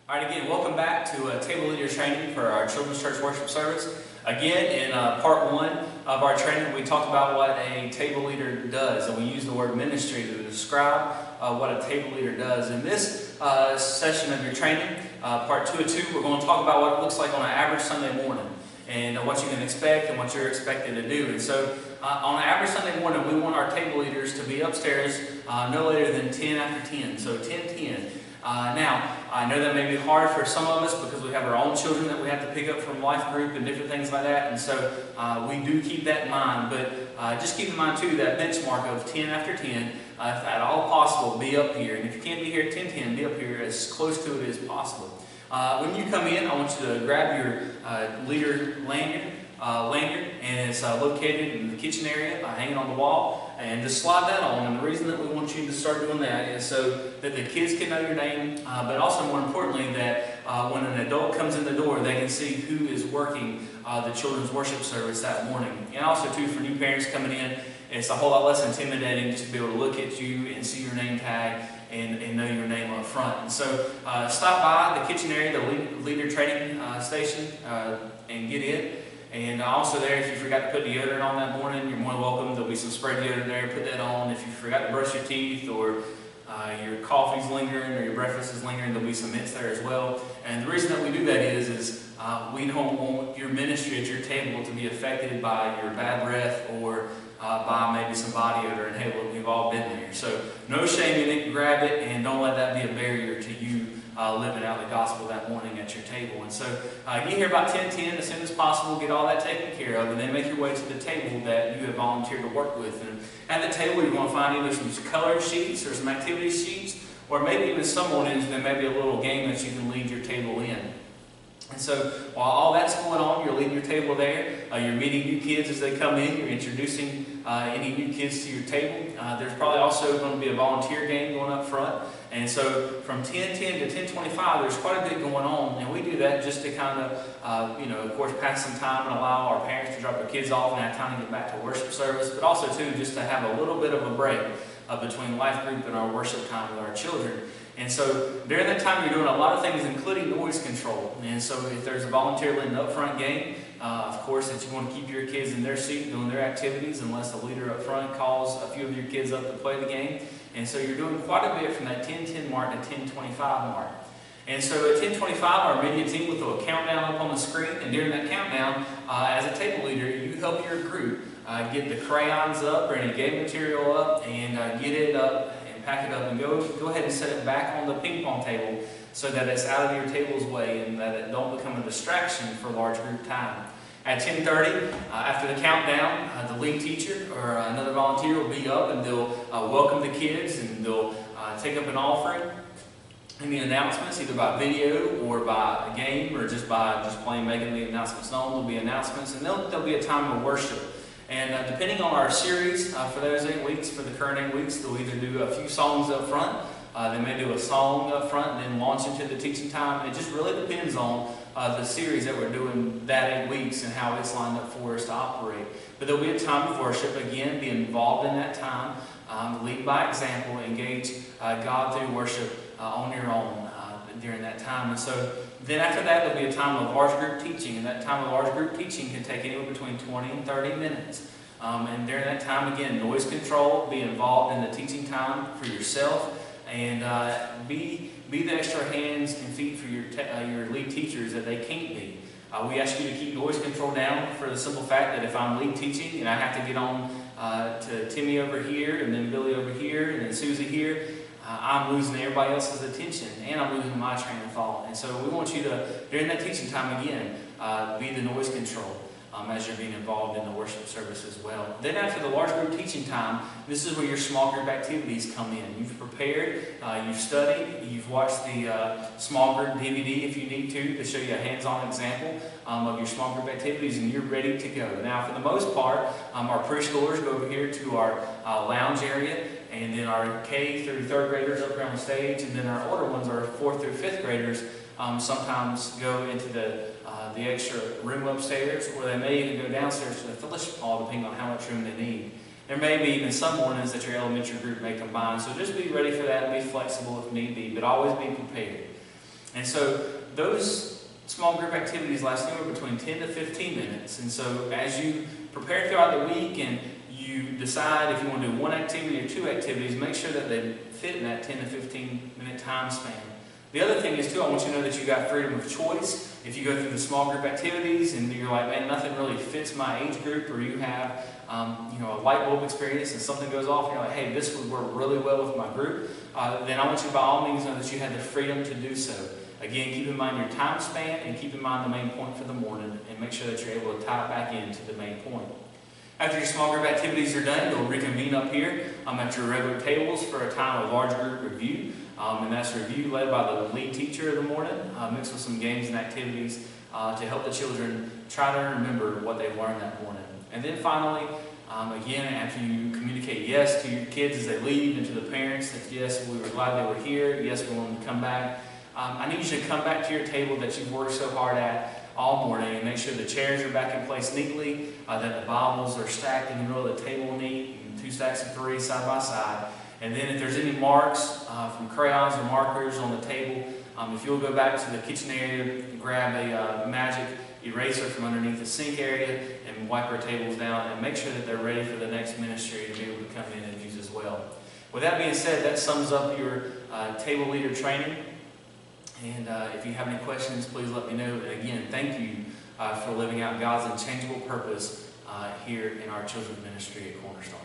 All right, again, welcome back to Table Leader Training for our Children's Church Worship Service. Again, in part one of our training, we talked about what a table leader does, and we used the word ministry to describe what a table leader does. In this session of your training, part 2 of 2, we're going to talk about what it looks like on an average Sunday morning, and what you can expect and what you're expected to do. And so, on an average Sunday morning, we want our table leaders to be upstairs no later than 10 after 10, so 10:10. Now, I know that may be hard for some of us because we have our own children that we have to pick up from life group and different things like that, and so we do keep that in mind. But just keep in mind too that benchmark of 10 after 10, if at all possible, be up here. And if you can't be here at 10:10, be up here as close to it as possible. When you come in, I want you to grab your leader lanyard, and it's located in the kitchen area, hanging on the wall, and just slide that on. And the reason that we want you to start doing that is so that the kids can know your name, but also more importantly that when an adult comes in the door, they can see who is working the children's worship service that morning. And also too, for new parents coming in, it's a whole lot less intimidating just to be able to look at you and see your name tag and know your name up front. And so stop by the kitchen area, the leader training station, and get in. And also there, if you forgot to put deodorant on that morning, you're more than welcome. There'll be some spray deodorant there. Put that on. If you forgot to brush your teeth, or your coffee's lingering, or your breakfast is lingering, there'll be some mints there as well. And the reason that we do that is we don't want your ministry at your table to be affected by your bad breath or by maybe some body odor. And hey, well, we've all been there. So no shame in it. Grab it, and don't let that be a barrier to you living out the gospel that morning at your table. And so get here about 10:10 as soon as possible, get all that taken care of, and then make your way to the table that you have volunteered to work with. And at the table, you're going to find either some colored sheets or some activity sheets, or maybe even some mornings there may be a little game that you can lead your table in. And so while all that's going on, you're leading your table there, you're meeting new kids as they come in, you're introducing any new kids to your table. There's probably also going to be a volunteer game going up front. And so from 10:10 to 10:25, there's quite a bit going on, and we do that just to kind of, of course, pass some time and allow our parents to drop their kids off and have time to get back to worship service, but also too just to have a little bit of a break between life group and our worship time with our children. And so during that time, you're doing a lot of things, including noise control. And so if there's a volunteer leading the upfront game, of course, that you want to keep your kids in their seat doing their activities unless the leader up front calls a few of your kids up to play the game. And so you're doing quite a bit from that 10:10 mark to 10:25 mark. And so at 10:25, our media team will throw a countdown up on the screen. And during that countdown, as a table leader, you help your group get the crayons up or any game material up and get it up, pack it up, and go ahead and set it back on the ping pong table so that it's out of your table's way and that it don't become a distraction for large group time. At 10:30, after the countdown, the lead teacher or another volunteer will be up and they'll welcome the kids, and they'll take up an offering. Any announcements, either by video or by a game or just by plain making the announcements known, there'll be announcements, and there'll be a time of worship. And depending on our series for those 8 weeks, for the current 8 weeks, they'll either do a few songs up front, they may do a song up front and then launch into the teaching time. It just really depends on the series that we're doing that 8 weeks and how it's lined up for us to operate. But there'll be a time of worship, again, be involved in that time, lead by example, engage God through worship on your own during that time. And so then after that, there'll be a time of large group teaching, and that time of large group teaching can take anywhere between 20 and 30 minutes. And during that time, again, noise control, be involved in the teaching time for yourself, and be the extra hands and feet for your lead teachers that they can't be. We ask you to keep noise control down for the simple fact that if I'm lead teaching and I have to get on to Timmy over here, and then Billy over here, and then Susie here, I'm losing everybody else's attention, and I'm losing my train of thought. And so we want you to, during that teaching time again, be the noise control as you're being involved in the worship service as well. Then after the large group teaching time, this is where your small group activities come in. You've prepared, you've studied, you've watched the small group DVD if you need to show you a hands-on example of your small group activities, and you're ready to go. Now for the most part, our preschoolers go over here to our lounge area, and then our K through 3rd graders up here on the stage, and then our older ones, our 4th through 5th graders, sometimes go into the extra room upstairs, or they may even go downstairs to the fellowship hall, depending on how much room they need. There may be even some mornings that your elementary group may combine, so just be ready for that and be flexible if need be, but always be prepared. And so those small group activities last anywhere between 10 to 15 minutes. And so as you prepare throughout the week and you decide if you want to do one activity or two activities, make sure that they fit in that 10 to 15 minute time span. The other thing is too, I want you to know that you got freedom of choice. If you go through the small group activities and you're like, man, nothing really fits my age group, or you have a light bulb experience and something goes off and you're like, hey, this would work really well with my group, then I want you to by all means know that you have the freedom to do so. Again, keep in mind your time span and keep in mind the main point for the morning, and make sure that you're able to tie it back into the main point. After your small group activities are done, you'll reconvene up here at your regular tables for a time of large group review. And that's a review led by the lead teacher of the morning, mixed with some games and activities to help the children try to remember what they learned that morning. And then finally, again, after you communicate yes to your kids as they leave and to the parents that yes, we were glad they were here, yes, we want them to come back, I need you to come back to your table that you've worked so hard at all morning and make sure the chairs are back in place neatly, that the Bibles are stacked in the middle of the table neat, and 2 stacks of 3 side by side. And then if there's any marks from crayons or markers on the table, if you'll go back to the kitchen area, grab a magic eraser from underneath the sink area and wipe our tables down and make sure that they're ready for the next ministry to be able to come in and use as well. With that being said, that sums up your table leader training. And if you have any questions, please let me know. And again, thank you for living out God's unchangeable purpose here in our children's ministry at Cornerstone.